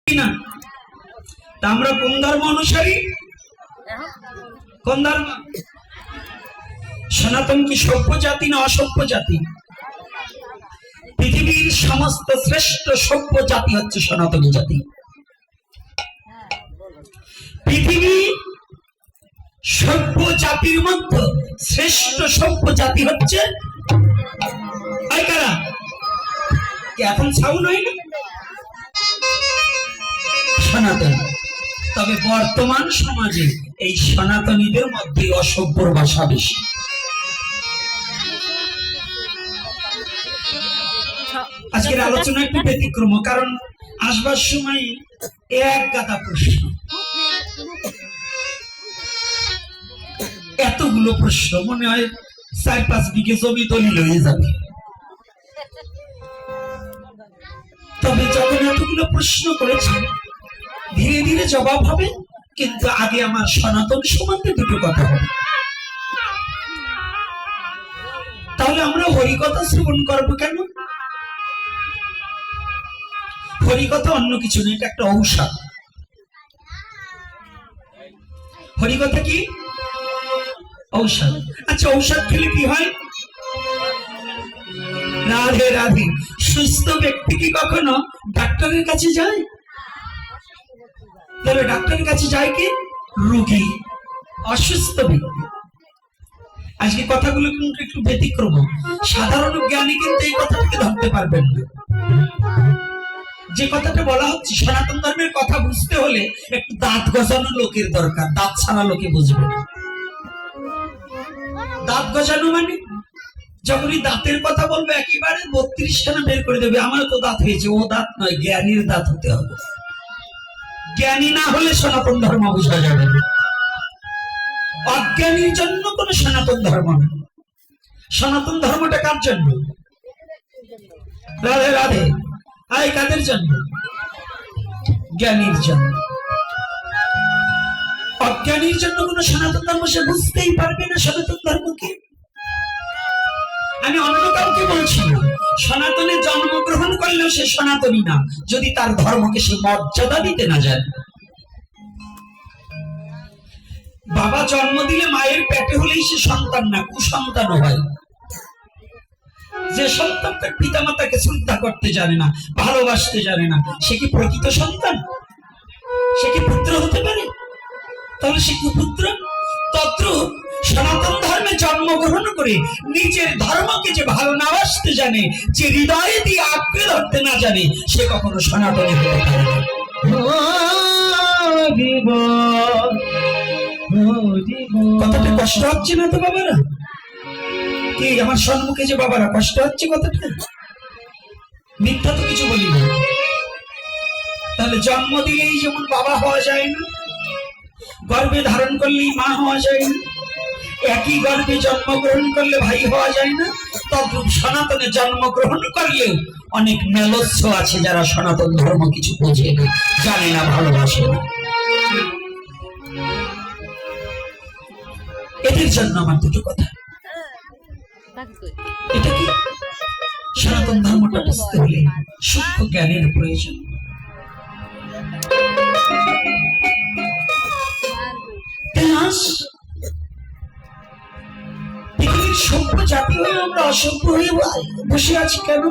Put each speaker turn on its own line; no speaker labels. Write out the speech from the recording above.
না তা আমরা কোন ধর্ম অনুসারী? কোন ধর্ম? সনাতন কি সভ্য জাতি না অসভ্য জাতি? পৃথিবীর সমস্ত শ্রেষ্ঠ সভ্য জাতি হচ্ছে সনাতনী জাতি। পৃথিবী সভ্য জাতির মধ্যে শ্রেষ্ঠ সভ্য জাতি হচ্ছে কারা? এখন সাউন্ড হয় না? সনাতন। তবে বর্তমান সমাজে এই সনাতনীদের মধ্যে অসভ্যর ভাষা বেশি। আজকের আলোচনা একটু ব্যতিক্রম, কারণ আসবার সময় এক গাদা প্রশ্ন, এতগুলো প্রশ্ন মনে হয় 4-5 বিঘে জমি দলিল হয়ে যাবে। তবে যখন এতগুলো প্রশ্ন করেছে ধীরে ধীরে জবাব হবে, কিন্তু আগে আমার সনাতন সম্বন্ধে দুটো কথা হবে। তাহলে আমরা হরিকথা শ্রবণ করবো কেন? হরিকথা অন্য কিছু নেই, এটা একটা ঔষধ। হরিকথা কি? ঔষধ। আচ্ছা, ঔষধ খেলে কি হয়? রাধে রাধে। সুস্থ ব্যক্তি কি কখনো ডাক্তারের কাছে যায়? তবে ডাক্তারের কাছে যায় কি? রোগী, অসুস্থ ব্যক্তি। আজকে কথাগুলো কিন্তু একটু ব্যতিক্রম। সাধারণ জ্ঞানী কিন্তু এই কথাটাকে ধরতে পারবেন না। যে কথাটা বলা হচ্ছে, সনাতন ধর্মের কথা বুঝতে হলে একটু দাঁত গজানো লোকের দরকার, দাঁত ছাড়া লোকে বুঝবে না। দাঁত গজানো মানে যখনই দাঁতের কথা বলবে একেবারে 32খানা বের করে দেবে। আমারও তো দাঁত হয়েছে, ও দাঁত নয়, জ্ঞানীর দাঁত হতে হবে। জ্ঞানী না হলে সনাতন ধর্ম বোঝা যাবে না। অজ্ঞানীর জন্য কোন সনাতন ধর্ম না। সনাতন ধর্মটা কার জন্য? রাধে রাধে। আয় কাদের জন্য? জ্ঞানীর জন্য। অজ্ঞানীর জন্য কোন সনাতন ধর্ম সে বুঝতেই পারবে না। সনাতন ধর্মকে আমি অন্য কাউকে বলছি না, সনাতনে জন্মগ্রহণ করলেও সে সনাতনী না যদি তার ধর্মকে সে মর্যাদা দিতে না জানে। বাবা জন্ম দিলে মায়ের পেটে হলেই সে সন্তান না, কুসন্তান হয়। যে সন্তান তার পিতা মাতাকে শ্রদ্ধা করতে জানে না, ভালোবাসতে জানে না, সে কি প্রকৃত সন্তান? সে কি পুত্র হতে পারে? তাহলে সে কুপুত্র। তদ্রূপ সনাতন ধর্মে জন্মগ্রহণ করে নিজের ধর্মকে যে ভালো না বাসতে জানে, যে হৃদয়ে দিয়ে আঁকড়ে ধরতে না জানে, সে কখনো সনাতনী হতে পারে না। কথাটা কষ্ট হচ্ছে না তো বাবারা? কি আমার সম্মুখে যে বাবারা কষ্ট হচ্ছে কথাটা? মিথ্যা তো কিছু বলি না। তাহলে জন্ম দিলেই যেমন বাবা হওয়া যায় না, গর্ভে ধারণ করলেই মা হওয়া যায় না, একই গর্ভে জন্মগ্রহণ করলে ভাই হওয়া যায় না, তদ্রূপ সনাতনে জন্মগ্রহণ করলেও অনেক মেলস্য আছে যারা সনাতন ধর্ম কিছু বোঝে না, জানে না, ভালোবাসে না। এদের জন্য আমার দুটো কথা। এটা কি? সনাতন ধর্মটা বুঝতে হলে সূক্ষ্ম জ্ঞানের প্রয়োজন। পৃথিবীর সভ্য জাতি হয়ে আমরা অসভ্য হয়ে বসে আছি কেন?